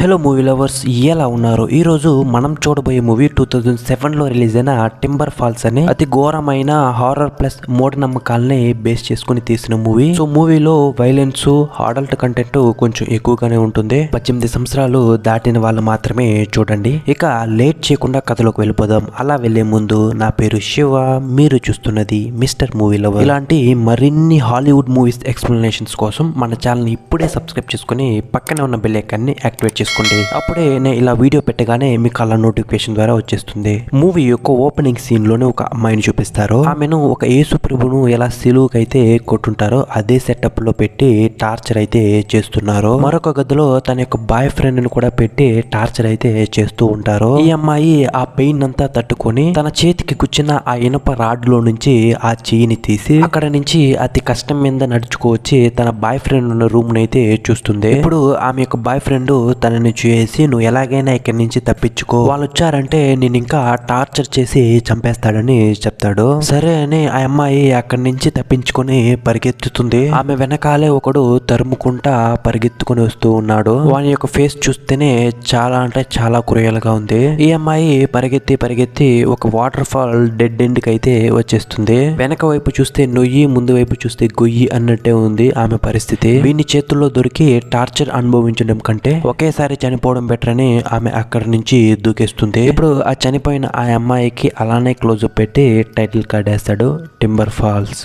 Hello movie lovers, ఎలా ఉన్నారు? ఈ రోజు మనం చూడబోయే మూవీ 2007లో రిలీజ్ అయిన టింబర్ ఫాల్స్ అనే అతి ఘోరమైన హారర్ ప్లస్ మూఢనమ్మకాలని బేస్ చేసుకుని తీసిన మూవీ. సో మూవీలో వైలెన్స్, అడల్ట్ కంటెంట్ కొంచెం ఎక్కువగానే ఉంటుంది. 18 సంవత్సరాలు దాటిన వాళ్ళు మాత్రమే చూడండి. ఇక లేట్ చేయకుండా కథలోకి వెళ్ళిపోదాం. అలా వెళ్లే ముందు, నా పేరు శివ, మీరు చూస్తున్నది మిస్టర్ మూవీ లవర్. ఇలాంటి మరిన్ని హాలీవుడ్ మూవీస్ ఎక్స్ప్లెనేషన్స్ కోసం మన ఛానల్ ని ఇప్పుడే సబ్స్క్రైబ్ చేసుకుని పక్కనే ఉన్న బెల్ ఐకాన్ ని యాక్టివేట్ చేసుకోండి. అప్పుడే నేను ఇలా వీడియో పెట్టగానే మీకు అలా నోటిఫికేషన్ ద్వారా వచ్చేస్తుంది. మూవీ యొక్క ఓపెనింగ్ సీన్ లోనే ఒక అమ్మాయిని చూపిస్తారు. ఆమెను ఒక యేసు ప్రభువును ఎలా సిలువుకైతే కొట్టుంటారో అదే సెటప్ లో పెట్టి టార్చర్ అయితే చేస్తున్నారు. మరొక గదిలో తన యొక్క బాయ్ ఫ్రెండ్ ని కూడా పెట్టి టార్చర్ అయితే చేస్తూ ఉంటారు. ఈ అమ్మాయి ఆ పెయిన్ అంతా తట్టుకొని తన చేతికి గుచ్చిన ఆ ఇనుప రాడ్ లో నుంచి ఆ చెయ్యిని తీసి అక్కడ నుంచి అతి కష్టం మీద నడుచుకోవచ్చి తన బాయ్ ఫ్రెండ్ ఉన్న రూమ్ నైతే చూస్తుంది. ఇప్పుడు ఆమె యొక్క బాయ్ ఫ్రెండ్ తనని చూసి, నువ్వు ఎలాగైనా ఇక్కడి నుంచి తప్పించుకో, వాళ్ళు వచ్చారంటే నేను ఇంకా టార్చర్ చేసి చంపేస్తాడని చెప్తాడు. సరే అని ఆ అమ్మాయి అక్కడి నుంచి తప్పించుకొని పరిగెత్తుతుంది. ఆమె వెనకాలే ఒకడు తరుముకుంటా పరిగెత్తుకుని వస్తూ ఉన్నాడు. వాని యొక్క ఫేస్ చూస్తేనే చాలా అంటే చాలా క్రూయల్ గా ఉంది. ఈ అమ్మాయి పరిగెత్తి ఒక వాటర్ ఫాల్ డెడ్ ఎండ్ కి అయితే వచ్చేస్తుంది. వెనక వైపు చూస్తే నొయ్యి, ముందు వైపు చూస్తే గొయ్యి అన్నట్టే ఉంది ఆమె పరిస్థితి. వీని చేతుల్లో దొరికి టార్చర్ అనుభవించడం కంటే ఒకేసారి చనిపోవడం బెటర్ అని ఆమె అక్కడి నుంచి దూకేస్తుంది. ఇప్పుడు ఆ చనిపోయిన ఆ అమ్మాయికి అలానే క్లోజప్ పెట్టి టైటిల్ కార్డ్ వేస్తాడు, టింబర్ ఫాల్స్.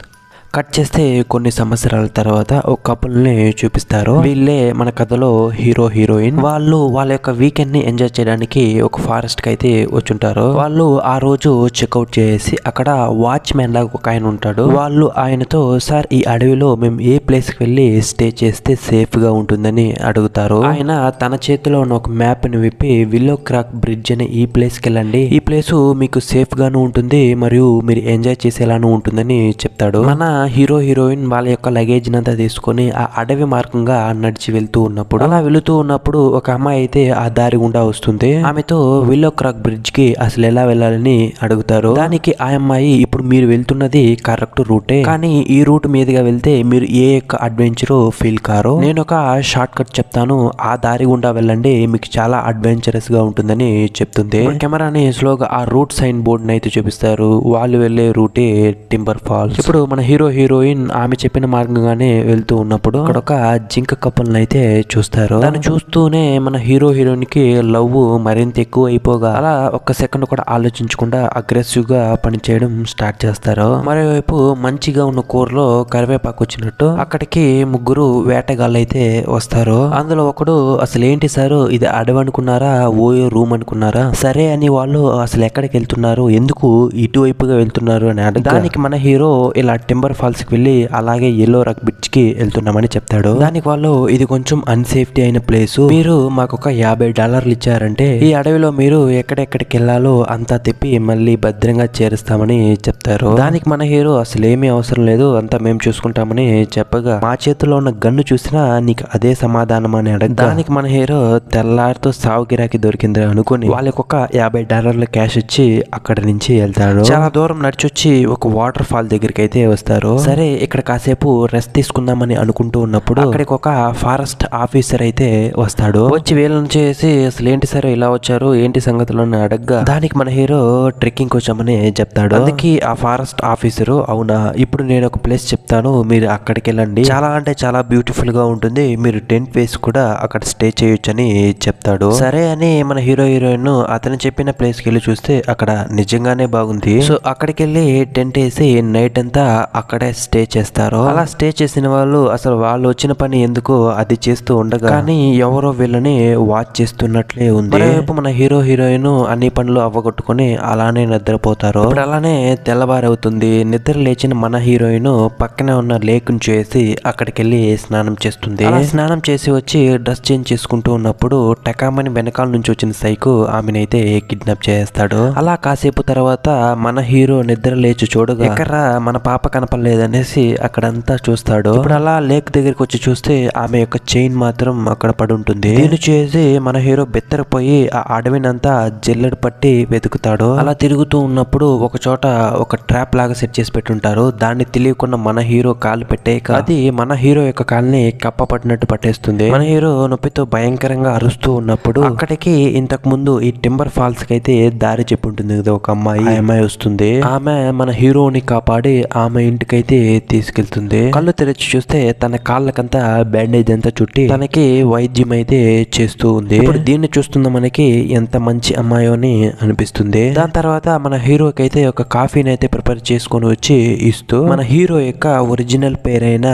కట్ చేస్తే కొన్ని సంవత్సరాల తర్వాత ఒక కపుల్ ని చూపిస్తారు. వీళ్ళే మన కథలో హీరో హీరోయిన్. వాళ్ళు వాళ్ళ యొక్క వీకెండ్ ని ఎంజాయ్ చేయడానికి ఒక ఫారెస్ట్ కి అయితే వచ్చుంటారు. వాళ్ళు ఆ రోజు చెక్అవుట్ చేసి అక్కడ వాచ్ మ్యాన్ లాగా ఒక ఆయన ఉంటాడు. వాళ్ళు ఆయనతో, సార్ ఈ అడవిలో మేము ఏ ప్లేస్ కి వెళ్ళి స్టే చేస్తే సేఫ్ గా ఉంటుందని అడుగుతారు. ఆయన తన చేతిలో ఉన్న ఒక మ్యాప్ ని విప్పి విల్లో క్రాక్ బ్రిడ్జ్ అనే ఈ ప్లేస్ కి వెళ్ళండి, ఈ ప్లేస్ మీకు సేఫ్ గాను ఉంటుంది మరియు మీరు ఎంజాయ్ చేసేలాను ఉంటుందని చెప్తాడు. మన హీరో హీరోయిన్ వాళ్ళ యొక్క లగేజ్ నంతా తీసుకొని ఆ అడవి మార్గంగా నడిచి వెళ్తూ ఉన్నప్పుడు ఒక అమ్మాయి అయితే ఆ దారి గుండా వస్తుంది. ఆమెతో విల్లో క్రాక్ బ్రిడ్జ్ కి అసలు ఎలా వెళ్ళాలని అడుగుతారు. దానికి ఆ అమ్మాయి, ఇప్పుడు మీరు వెళ్తున్నది కరెక్ట్ రూటే, కానీ ఈ రూట్ మీదుగా వెళ్తే మీరు ఏ యొక్క అడ్వెంచర్ ఫీల్ కారో, నేను ఒక షార్ట్ కట్ చెప్తాను, ఆ దారి గుండా వెళ్ళండి, మీకు చాలా అడ్వెంచరస్ గా ఉంటుందని చెప్తుంది. కెమెరాని స్లోగా ఆ రూట్ సైన్ బోర్డ్ అయితే చూపిస్తారు. వాళ్ళు వెళ్లే రూటే టింబర్ ఫాల్స్. ఇప్పుడు మన హీరో హీరోయిన్ ఆమె చెప్పిన మార్గంగానే వెళ్తూ ఉన్నప్పుడు అక్కడ ఒక జింక కపుల్ అయితే చూస్తారు. దాన్ని చూస్తూనే మన హీరో హీరోయిన్ కి లవ్ మరింత ఎక్కువ అయిపోగా అలా ఒక్క సెకండ్ కూడా ఆలోచించకుండా అగ్రెసివ్ గా పనిచేయడం స్టార్ట్ చేస్తారు. మరోవైపు మంచిగా ఉన్న కూరలో కరివేపాకు వచ్చినట్టు అక్కడికి ముగ్గురు వేటగాళ్ళు అయితే వస్తారు. అందులో ఒకడు, అసలు ఏంటి సార్ ఇది అడవి అనుకున్నారా, ఓయో రూమ్ అనుకున్నారా, సరే అని వాళ్ళు అసలు ఎక్కడికి వెళ్తున్నారు, ఎందుకు ఇటువైపుగా వెళ్తున్నారు అని అడగ, దానికి మన హీరో ఇలా టింబర్ ఫాల్స్ కి వెళ్ళి అలాగే ఎల్లో రాక్ బ్రిడ్జ్ కి వెళ్తున్నామని చెప్తాడు. దానికి వాళ్ళు, ఇది కొంచెం అన్సేఫ్టీ అయిన ప్లేస్, మీరు మాకు ఒక $50 ఇచ్చారంటే ఈ అడవిలో మీరు ఎక్కడెక్కడికి వెళ్ళాలో అంతా తిప్పి మళ్ళీ భద్రంగా చేరుస్తామని చెప్తారు. దానికి మన హీరో, అసలు ఏమీ అవసరం లేదు, అంతా మేము చూసుకుంటామని చెప్పగా, మా చేతిలో ఉన్న గన్ను చూసినా నీకు అదే సమాధానం అని అడగ, దానికి మన హీరో తెల్లారితో సావు గిరాకి దొరికింది అనుకుని వాళ్ళకి ఒక $50 క్యాష్ ఇచ్చి అక్కడి నుంచి వెళ్తాడు. చాలా దూరం నడిచొచ్చి ఒక వాటర్ ఫాల్ దగ్గరికి అయితే వస్తారు. సరే ఇక్కడ కాసేపు రెస్ట్ తీసుకుందామని అనుకుంటూ ఉన్నప్పుడు అక్కడికి ఒక ఫారెస్ట్ ఆఫీసర్ అయితే వస్తాడు. వచ్చి వీళ్ళని చేసి, అసలు ఏంటి సార్ ఇలా వచ్చారు, ఏంటి సంగతులు అని అడగ్గా, దానికి మన హీరో ట్రెక్కింగ్ వచ్చామని చెప్తాడు. అందుకే ఆ ఫారెస్ట్ ఆఫీసరు, అవునా, ఇప్పుడు నేను ఒక ప్లేస్ చెప్తాను, మీరు అక్కడికి వెళ్ళండి, చాలా అంటే చాలా బ్యూటిఫుల్ గా ఉంటుంది, మీరు టెంట్ వేసి కూడా అక్కడ స్టే చేయొచ్చు అని చెప్తాడు. సరే అని మన హీరో హీరోయిన్ అతను చెప్పిన ప్లేస్ కి వెళ్ళి చూస్తే అక్కడ నిజంగానే బాగుంది. సో అక్కడికి వెళ్ళి టెంట్ వేసి నైట్ అంతా అక్కడే స్టే చేస్తారు. అలా స్టే చేసిన వాళ్ళు అసలు వాళ్ళు వచ్చిన పని ఎందుకు అది చేస్తూ ఉండగా, కానీ ఎవరో వీళ్ళని వాచ్ చేస్తున్నట్లే ఉంది. మరోవైపు మన హీరో హీరోయిన్ అన్ని పనులు అవ్వగొట్టుకుని అలానే నిద్రపోతారు. ఇప్పుడు అలానే తెల్లవారవుతుంది. నిద్ర లేచిన మన హీరోయిన్ పక్కనే ఉన్న లేక్ ను చేసి అక్కడికి వెళ్ళి స్నానం చేస్తుంది. స్నానం చేసి వచ్చి డ్రెస్ చేంజ్ చేసుకుంటూ ఉన్నప్పుడు టకామని వెనకాల నుంచి వచ్చిన సైకు ఆమెనైతే కిడ్నాప్ చేస్తాడు. అలా కాసేపు తర్వాత మన హీరో నిద్ర లేచి చూడగా, ఎక్కడ్రా మన పాప కనపడలేదు లేదనేసి అక్కడంతా చూస్తాడు. ఇప్పుడు అలా లేక్ దగ్గరికి వచ్చి చూస్తే ఆమె యొక్క చైన్ మాత్రం అక్కడ పడి ఉంటుంది. దీన్ని చేసి మన హీరో బెత్తరపోయి ఆ అడవినంతా జల్లెడ పట్టి వెతుకుతాడు. అలా తిరుగుతూ ఉన్నప్పుడు ఒక చోట ఒక ట్రాప్ లాగా సెట్ చేసి పెట్టుంటారు. దాన్ని తెలియకుండా మన హీరో కాలు పెట్టేక అది మన హీరో యొక్క కాల్ని కప్పపట్టినట్టు పట్టేస్తుంది. మన హీరో నొప్పితో భయంకరంగా అరుస్తూ ఉన్నప్పుడు అక్కడికి ఇంతకు ముందు ఈ టింబర్ ఫాల్స్ కి అయితే దారి చెప్పి ఉంటుంది కదా ఒక అమ్మాయి. ఆ అమ్మాయి వస్తుంది. ఆమె మన హీరోని కాపాడి ఆమె ఇంటికైతే తీసుకెళ్తుంది. కళ్ళు తెరిచి చూస్తే తన కాళ్ళకంతా బ్యాండేజ్ అంతా చుట్టి తనకి వైద్యం అయితే చేస్తూ ఉంది. ఇప్పుడు దీన్ని చూస్తున్న మనకి ఎంత మంచి అమ్మాయో అని అనిపిస్తుంది. దాని తర్వాత మన హీరోకి అయితే ఒక కాఫీని అయితే ప్రిపేర్ చేసుకొని వచ్చి ఇస్తూ మన హీరో యొక్క ఒరిజినల్ పేరైన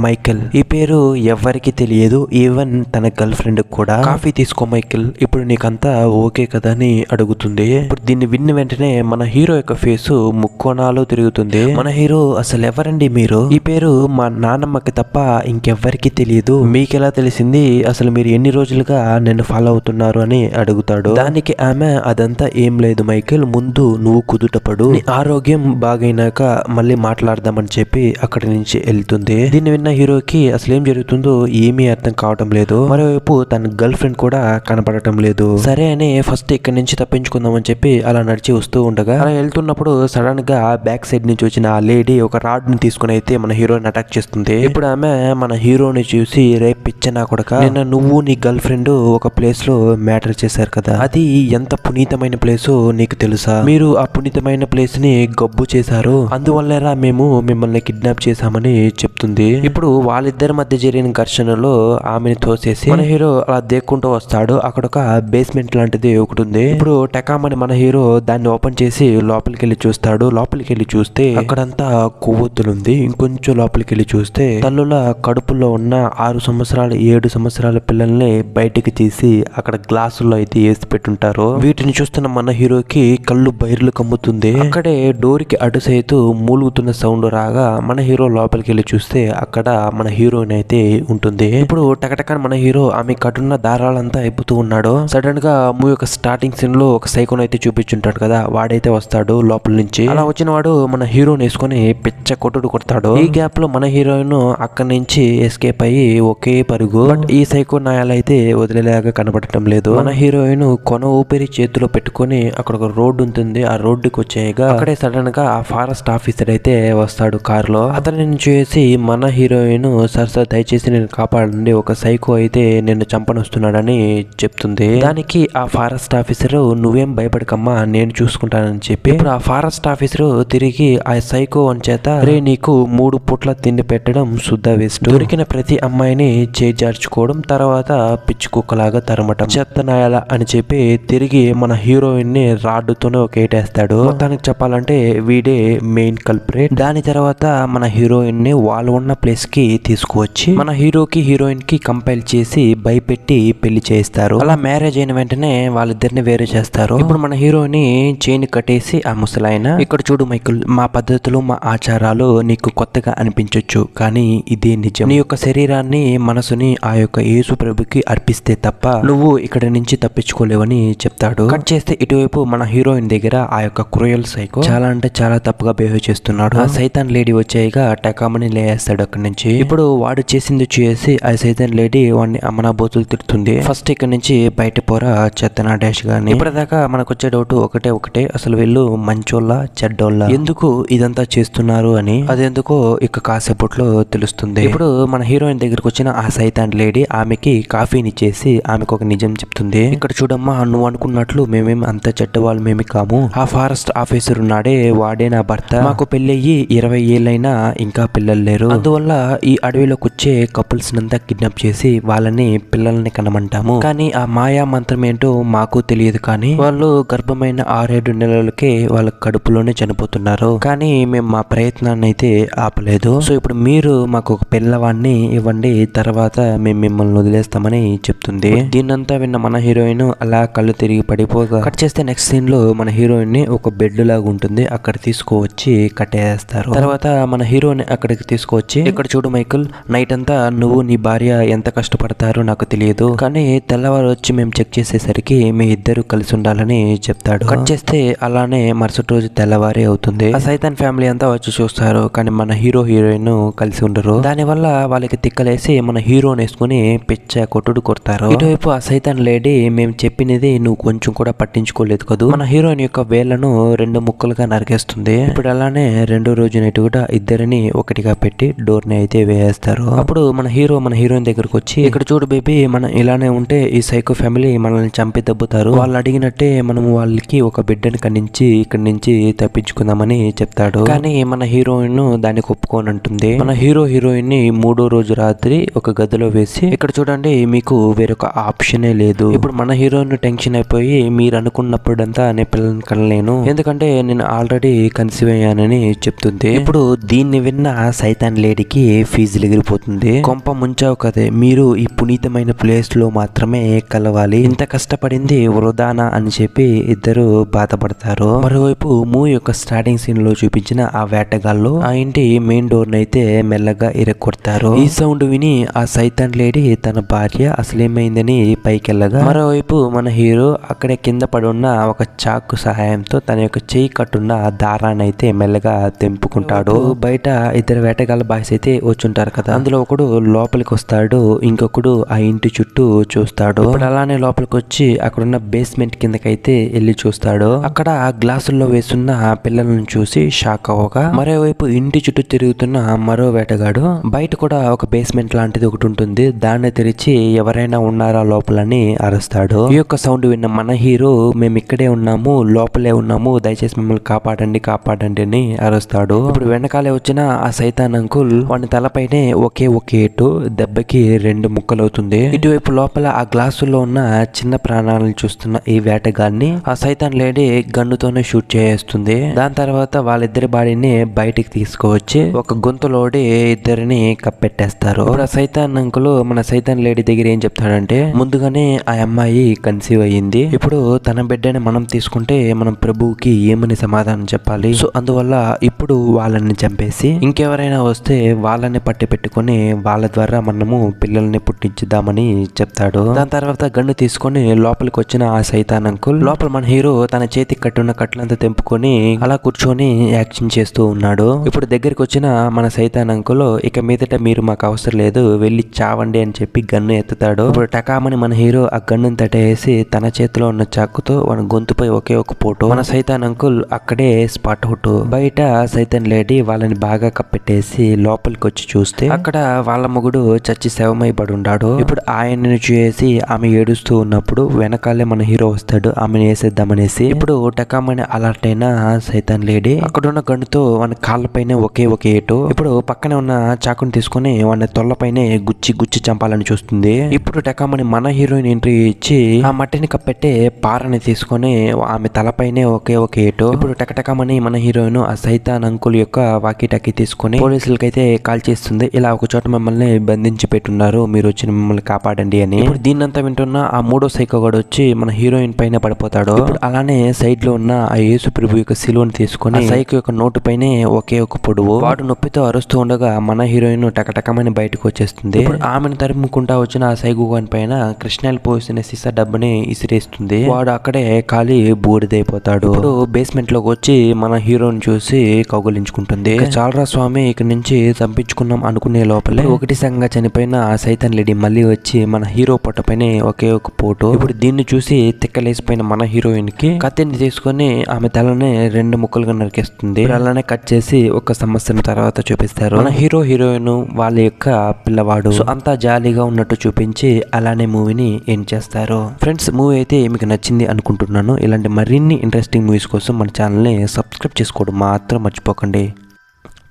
మైకెల్, ఈ పేరు ఎవరికి తెలియదు, ఈవెన్ తన గర్ల్ ఫ్రెండ్ కూడా. కాఫీ తీసుకో మైకెల్, ఇప్పుడు నీకంతా ఓకే కదా అని అడుగుతుంది. ఇప్పుడు దీన్ని విన్న వెంటనే మన హీరో యొక్క ఫేసు ముక్కోణాలు తిరుగుతుంది. మన హీరో అసలు ఎవరండి మీరు? ఈ పేరు మా నాన్నమ్మకి తప్ప ఇంకెవ్వరికి తెలియదు, మీకెలా తెలిసింది? అసలు మీరు ఎన్ని రోజులుగా నన్ను ఫాలో అవుతున్నారు అని అడుగుతాడు. దానికి ఆమె అదంతా ఏం లేదు మైకేల్, ముందు నువ్వు కుదుటపడు, నీ ఆరోగ్యం బాగైనాక మళ్ళీ మాట్లాడదామని చెప్పి అక్కడి నుంచి వెళ్తుంది. దీన్ని విన్న హీరోకి అసలు ఏం జరుగుతుందో ఏమీ అర్థం కావటం లేదు. మరోవైపు తన గర్ల్ ఫ్రెండ్ కూడా కనపడటం లేదు. సరే అని ఫస్ట్ ఇక్కడి నుంచి తప్పించుకుందామని చెప్పి అలా నడిచి వస్తూ ఉండగా అలా వెళ్తున్నప్పుడు సడన్ గా బ్యాక్ సైడ్ నుంచి వచ్చిన ఆ లేడీ ఒక రాడ్ ని తీసుకుని అయితే మన హీరోని అటాక్ చేస్తుంది. ఇప్పుడు ఆమె మన హీరోని చూసి రే పిచ్చనా కొడక, నిన్న నువ్వు నీ గర్ల్ ఫ్రెండ్ ఒక ప్లేస్ లో మ్యాటర్ చేశారు కదా, అది ఎంత పునీతమైన ప్లేస్ నీకు తెలుసా? మీరు ఆ పునీతమైన ప్లేస్ ని గబ్బు చేశారు, అందువల్లరా మేము మిమ్మల్ని కిడ్నాప్ చేశామని చెప్తుంది. ఇప్పుడు వాళ్ళిద్దరి మధ్య జరిగిన ఘర్షణలో ఆమెను తోసేసి మన హీరో అలా దేక్కుంటూ వస్తాడు. అక్కడ ఒక బేస్మెంట్ లాంటిది ఒకటి ఉంది. ఇప్పుడు టెకామని మన హీరో దాన్ని ఓపెన్ చేసి లోపలికి వెళ్ళి చూస్తాడు. లోపలికి వెళ్ళి చూస్తే అక్కడంతా కొవ్వొత్తులుంది. ఇంకొంచెం లోపలికి వెళ్ళి చూస్తే తల్లుల కడుపులో ఉన్న 6 సంవత్సరాలు 7 సంవత్సరాల పిల్లల్ని బయటికి తీసి అక్కడ గ్లాసుల్లో అయితే వేసి పెట్టుంటారు. వీటిని చూస్తున్న మన హీరోకి కళ్ళు బైర్లు కమ్ముతుంది. అక్కడే డోర్ కి అటు సైతు మూలుగుతున్న సౌండ్ రాగా మన హీరో లోపలికి వెళ్ళి చూస్తే అక్కడ మన హీరోయిన్ అయితే ఉంటుంది. ఇప్పుడు టకటక మన హీరో ఆమె కట్టున్న దారాలంతా అయిపోతూ ఉన్నాడు. సడన్ గా మూవీ యొక్క స్టార్టింగ్ సీన్ లో ఒక సైకోన్ అయితే చూపించుంటాడు కదా, వాడైతే వస్తాడు లోపల నుంచి. అలా వచ్చిన వాడు మన హీరోని వేసుకొని పిచ్చ కొట్టుడు కొడతాడు. ఈ గ్యాప్ లో మన హీరోయిన్ అక్కడి నుంచి ఎస్కేప్ అయ్యి ఒకే పరుగు. బట్ ఈ సైకో నాయాలైతే వదిలేలాగా కనబడటం లేదు. మన హీరోయిన్ కొన ఊపిరి చేతిలో పెట్టుకొని అక్కడ ఒక రోడ్డు ఉంటుంది. ఆ రోడ్డుకి వచ్చేయగా అక్కడే సడన్ గా ఆ ఫారెస్ట్ ఆఫీసర్ అయితే వస్తాడు కారులో. అతనిని చూసి మన హీరోయిన్ సార్ దయచేసి నేను కాపాడండి, ఒక సైకో అయితే నిన్ను చంపనొస్తున్నాడని చెప్తుంది. దానికి ఆ ఫారెస్ట్ ఆఫీసర్ నువ్వేం భయపడకమ్మా నేను చూసుకుంటానని చెప్పి ఇప్పుడు ఆ ఫారెస్ట్ ఆఫీసర్ తిరిగి ఆ సైకో అని చేత రే నీకు 3 పూట్ల తిండి పెట్టడం శుద్ధ వేస్ట్, దొరికిన ప్రతి అమ్మాయిని చేజార్చుకోవడం, తర్వాత పిచ్చి కుక్కలాగా తరమటం, చెత్తనాయాల అని చెప్పి తిరిగి మన హీరోయిన్ ని రాడ్డుతోనే ఒక ఏటేస్తాడు. మొత్తానికి చెప్పాలంటే వీడే మెయిన్ కల్ప్రేట్. దాని తర్వాత మన హీరోయిన్ ని వాళ్ళు ఉన్న ప్లేస్ కి తీసుకువచ్చి మన హీరోకి హీరోయిన్ కి కంపైల్ చేసి భయపెట్టి పెళ్లి చేస్తారు. అలా మ్యారేజ్ అయిన వెంటనే వాళ్ళిద్దరిని వేరే చేస్తారు. ఇప్పుడు మన హీరోని చైన్ కట్టేసి ఆ ముసలాయన, ఇక్కడ చూడు మైకుల్, మా పద్ధతులు మా ఆచారాలు నీకు కొత్తగా అనిపించొచ్చు, కానీ ఇదే నిజం. నీ యొక్క శరీరాన్ని మనసుని ఆ యొక్క యేసు ప్రభుకి అర్పిస్తే తప్ప నువ్వు ఇక్కడ నుంచి తప్పించుకోలేవని చెప్తాడు. కట్ చేస్తే ఇటువైపు మన హీరోయిన్ దగ్గర ఆ యొక్క క్రూయల్ సైకో చాలా అంటే చాలా తప్పుగా బిహేవ్ చేస్తున్నాడు. ఆ సైతాన్ లేడీ వచ్చాయిగా టకామని లేస్తాడు అక్కడి నుంచి. ఇప్పుడు వాడు చేసింది చేసి ఆ సైతాన్ లేడీ వాడిని అమ్మనా బోతులు తిడుతుంది. ఫస్ట్ ఇక్కడ నుంచి బయట పోరా చెత్తనా డాష్ గాని. ఇప్పటిదాకా మనకు వచ్చే డౌట్ ఒకటే, అసలు వీళ్ళు మంచోళ్ళ చెడ్డోళ్ళ, ఎందుకు ఇదంతా చేస్తున్నారు అని అదెందుకో ఇక కాసేపట్లో తెలుస్తుంది. ఇప్పుడు మన హీరోయిన్ దగ్గరకు వచ్చిన ఆ సైతాన్ లేడీ ఆమెకి కాఫీని ఇచ్చేసి ఆమెకు ఒక నిజం చెప్తుంది. ఇక్కడ చూడమ్మా, నువ్వు అనుకున్నట్లు మేమేం అంత చెడ్డవాళ్ళు మేమి కాము. ఆ ఫారెస్ట్ ఆఫీసర్ ఉన్నాడే వాడే నా భర్త, మాకు పెళ్ళయ్యి 20 ఏళ్ళైనా ఇంకా పిల్లలు లేరు, అందువల్ల ఈ అడవిలోకి వచ్చే కపుల్స్ నంతా కిడ్నాప్ చేసి వాళ్ళని పిల్లల్ని కనమంటాము. కానీ ఆ మాయా మంత్రం ఏంటో మాకు తెలియదు, కానీ వాళ్ళు గర్భమైన 6-7 నెలలకే వాళ్ళ కడుపులోనే చనిపోతున్నారు, కానీ మేము మా ప్రయత్నాన్ని అయితే ఆపలేదు. సో ఇప్పుడు మీరు మాకు ఒక పిల్లవాడిని ఇవ్వండి, తర్వాత మేము మిమ్మల్ని వదిలేస్తామని చెప్తుంది. దీన్నంతా విన్న మన హీరోయిన్ అలా కళ్ళు తిరిగి పడిపోగా కట్ చేస్తే నెక్స్ట్ సీన్ లో మన హీరోయిన్ ని ఒక బెడ్ లాగా ఉంటుంది అక్కడ తీసుకువచ్చి కట్టేస్తారు. తర్వాత మన హీరోని అక్కడికి తీసుకువచ్చి, ఇక్కడ చూడు మైకుల్, నైట్ అంతా నువ్వు నీ భార్య ఎంత కష్టపడతారో నాకు తెలియదు, కానీ తెల్లవారు వచ్చి మేము చెక్ చేసేసరికి మీ ఇద్దరు కలిసి ఉండాలని చెప్తాడు. కట్ చేస్తే అలానే మరుసటి రోజు తెల్లవారే అవుతుంది. ఆ సైతాన్ ఫ్యామిలీ అంతా వచ్చి చూస్తారు. వస్తారు, కానీ మన హీరో హీరోయిన్ కలిసి ఉండరు. దానివల్ల వాళ్ళకి తిక్కలేసి మన హీరోని వేసుకుని పిచ్చ కొట్టుడు కొడతారు. ఇటువైపు ఆ సైతాన్ లేడీ మేము చెప్పినది నువ్వు కొంచెం కూడా పట్టించుకోలేదు కదా, మన హీరోయిన్ యొక్క వేళ్లను 2 ముక్కలుగా నరికేస్తుంది. ఇప్పుడు అలానే రెండో రోజు నైట్ కూడా ఇద్దరిని ఒకటిగా పెట్టి డోర్ ని అయితే వేస్తారు. అప్పుడు మన హీరో మన హీరోయిన్ దగ్గరకు వచ్చి, ఇక్కడ చూడు బేబీ, మనం ఇలానే ఉంటే ఈ సైకో ఫ్యామిలీ మనల్ని చంపి దబ్బుతారు. వాళ్ళు అడిగినట్టే మనం వాళ్ళకి ఒక బిడ్డని కనించి ఇక్కడి నుంచి తప్పించుకుందామని చెప్తాడు. కానీ మన హీరోయిన్ దానికి ఒప్పుకోనంటుంది. మన హీరో హీరోయిన్ ని 3వ రోజు రాత్రి ఒక గదిలో వేసి, ఇక్కడ చూడండి మీకు వేరొక ఆప్షనే లేదు. ఇప్పుడు మన హీరోయిన్ టెన్షన్ అయిపోయి, మీరు అనుకున్నప్పుడంతా నేను పిల్లల్ని కనలేను, ఎందుకంటే నేను ఆల్రెడీ కన్సీవ్ అయ్యానని చెప్తుంది. ఇప్పుడు దీన్ని విన్న సైతాన్ లేడీకి ఫీజులు ఎగిరిపోతుంది. కొంప ముంచావు కదే, మీరు ఈ పునీతమైన ప్లేస్ లో మాత్రమే కలవాలి, ఇంత కష్టపడింది వృధానా అని చెప్పి ఇద్దరు బాధపడతారు. మరోవైపు మూవీ యొక్క స్టార్టింగ్ సీన్ లో చూపించిన ఆ వేటగాళ్ళు ఆ ఇంటి మెయిన్ డోర్ నైతే మెల్లగా ఇరక్కొడతారు. ఈ సౌండ్ విని ఆ సైతాన్ లేడీ తన భార్య అసలేమైందని పైకెళ్ళగా, మరోవైపు మన హీరో అక్కడే కింద పడి ఉన్న ఒక చాకు సహాయంతో తన యొక్క చేయి కట్టున్న దారాన్ని అయితే మెల్లగా తెంపుకుంటాడు. బయట ఇద్దరు వేటగాళ్ళ బాయ్స్ అయితే వచ్చుంటారు కదా, అందులో ఒకడు లోపలికి వస్తాడు, ఇంకొకడు ఆ ఇంటి చుట్టూ చూస్తాడు. ఇప్పుడు అలానే లోపలికి వచ్చి అక్కడున్న బేస్మెంట్ కిందకైతే వెళ్ళి చూస్తాడు. అక్కడ గ్లాసుల్లో వేసున్న పిల్లలను చూసి షాక్ అవ్వగా, మరోవైపు ఇంటి చుట్టూ తిరుగుతున్న మరో వేటగాడు బయట కూడా ఒక బేస్మెంట్ లాంటిది ఒకటి ఉంటుంది, దాన్ని తెరిచి ఎవరైనా ఉన్నారా లోపలని అరుస్తాడు. ఈ యొక్క సౌండ్ విన్న మన హీరో, మేము ఇక్కడే ఉన్నాము, లోపలే ఉన్నాము, దయచేసి మిమ్మల్ని కాపాడండి కాపాడండి అని అరుస్తాడు. ఇప్పుడు వెనకాలే వచ్చిన ఆ సైతాన్ అంకుల్ వాడి తలపైనే ఒకే ఏటు దెబ్బకి 2 ముక్కలవుతుంది. ఇటువైపు లోపల ఆ గ్లాసులో ఉన్న చిన్న ప్రాణాలను చూస్తున్న ఈ వేటగాడిని ఆ సైతాన్ లేడీ గన్నుతోనే షూట్ చేస్తుంది. దాని తర్వాత వాళ్ళిద్దరి బాడీని బయటికి తీసుకువచ్చి ఒక గొంతులోడి ఇద్దరిని కప్పెట్టేస్తారు. ఇప్పుడు ఆ సైతాన్ అంకుల్ మన సైతాన్ లేడీ దగ్గర ఏం చెప్తాడంటే, ముందుగానే ఆ అమ్మాయి కన్సీవ్ అయ్యింది, ఇప్పుడు తన బిడ్డని మనం తీసుకుంటే మనం ప్రభువుకి ఏమని సమాధానం చెప్పాలి, సో అందువల్ల ఇప్పుడు వాళ్ళని చంపేసి ఇంకెవరైనా వస్తే వాళ్ళని పట్టి పెట్టుకుని వాళ్ళ ద్వారా మనము పిల్లల్ని పుట్టించుదామని చెప్తాడు. దాని తర్వాత గన్ను తీసుకొని లోపలికి వచ్చిన ఆ సైతాన్ అంకుల్ లోపల మన హీరో తన చేతికి కట్టున్న కట్లంతా తెంపుకొని అలా కూర్చొని యాక్షన్ చేస్తూ ఉన్నాడు. ఇప్పుడు దగ్గరికి వచ్చిన మన సైతాన్ అంకుల్, ఇక మీదట మీరు మాకు అవసరం లేదు, వెళ్ళి చావండి అని చెప్పి గన్ను ఎత్తుతాడు. ఇప్పుడు టకామని మన హీరో ఆ గన్నుని తట్టేసి తన చేతిలో ఉన్న చాకుతో మన గొంతుపై ఒకే ఒక పోటు. మన సైతాన్ అంకుల్ అక్కడే స్పాట్ అవుట్. బయట సైతాన్ లేడీ వాళ్ళని బాగా కప్పెట్టేసి లోపలికి వచ్చి చూస్తే అక్కడ వాళ్ళ మొగుడు చచ్చి శవమైపడి ఉన్నాడు. ఇప్పుడు ఆయనను చూసి ఆమె ఏడుస్తూ ఉన్నప్పుడు వెనకాలే మన హీరో వస్తాడు ఆమెను వేసేద్దామనేసి. ఇప్పుడు టకామని అలర్ట్ అయిన సైతాన్ లేడీ అక్కడున్న గన్నుతో వాని కాళ్ళపైనే ఒకే ఏటు, ఇప్పుడు పక్కనే ఉన్న చాకుని తీసుకుని వాడిని తొల్లపైనే గుచ్చి చంపాలని చూస్తుంది. ఇప్పుడు టకామని మన హీరోయిన్ ఎంట్రీ ఇచ్చి ఆ మట్టిని కప్పెట్టే పారని తీసుకొని ఆమె తలపైనే ఒకే ఏటు. ఇప్పుడు టకటకమని మన హీరోయిన్ ఆ సైతాన్ అంకుల్ యొక్క వాకీటాకీ తీసుకొని పోలీసులకైతే కాల్ చేస్తుంది, ఇలా ఒక చోట మిమ్మల్ని బంధించి పెట్టున్నారు, మీరు వచ్చి మిమ్మల్ని కాపాడండి అని. ఇప్పుడు దీన్నంతా వింటున్న ఆ 3వ సైకోగాడు వచ్చి మన హీరోయిన్ పైన పడిపోతాడు. ఇప్పుడు అలానే సైడ్ లో ఉన్న ఆ యేసు ప్రభు యొక్క సిలువను తీసుకొని సైకో యొక్క నోటు పైనే ఒకే ఒక పొడువు. వాడు నొప్పితో అరుస్తూ ఉండగా మన హీరోయిన్ టకటకమని బయటకు వచ్చేస్తుంది. ఇప్పుడు ఆమెను తరుముకుంటా వచ్చిన ఆ సైకోగాని పైన కృష్ణాలు పోసిన సీసా డబ్బుని ఇసిరేస్తుంది. వాడు అక్కడే ఖాళీ బూడిదైపోతాడు. ఇప్పుడు బేస్మెంట్ లోకి వచ్చి మన హీరోని చూసి కౌగులించుకుంటుంది. చాలరా స్వామి, ఇక్కడి నుంచి తప్పించుకున్నాం అనుకునే లోపలే ఒకటి సంగా చనిపోయిన ఆ సైతాన్ లేడీ మళ్ళీ వచ్చి మన హీరో పొట్టపైనే ఒకే ఒక పోటు. ఇప్పుడు దీన్ని చూసి తిక్కలేసిపోయిన మన హీరోయిన్ కి కత్తిని తీసుకొని ఆమె తలని 2 ముక్కలుగా నరికేస్తుంది. అలానే కట్ చేసి ఒక సంవత్సరం తర్వాత చూపిస్తారు. మన హీరో హీరోయిన్ వాళ్ళ యొక్క పిల్లవాడు అంతా జాలీగా ఉన్నట్టు చూపించి అలానే మూవీని ఎండ్ చేస్తారు. ఫ్రెండ్స్, మూవీ అయితే మీకు నచ్చింది అనుకుంటున్నాను. ఇలాంటి మరిన్ని ఇంట్రెస్టింగ్ మూవీస్ కోసం మన ఛానల్ని సబ్స్క్రైబ్ చేసుకోవడం మాత్రం మర్చిపోకండి.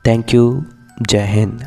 Thank you. జై హింద్.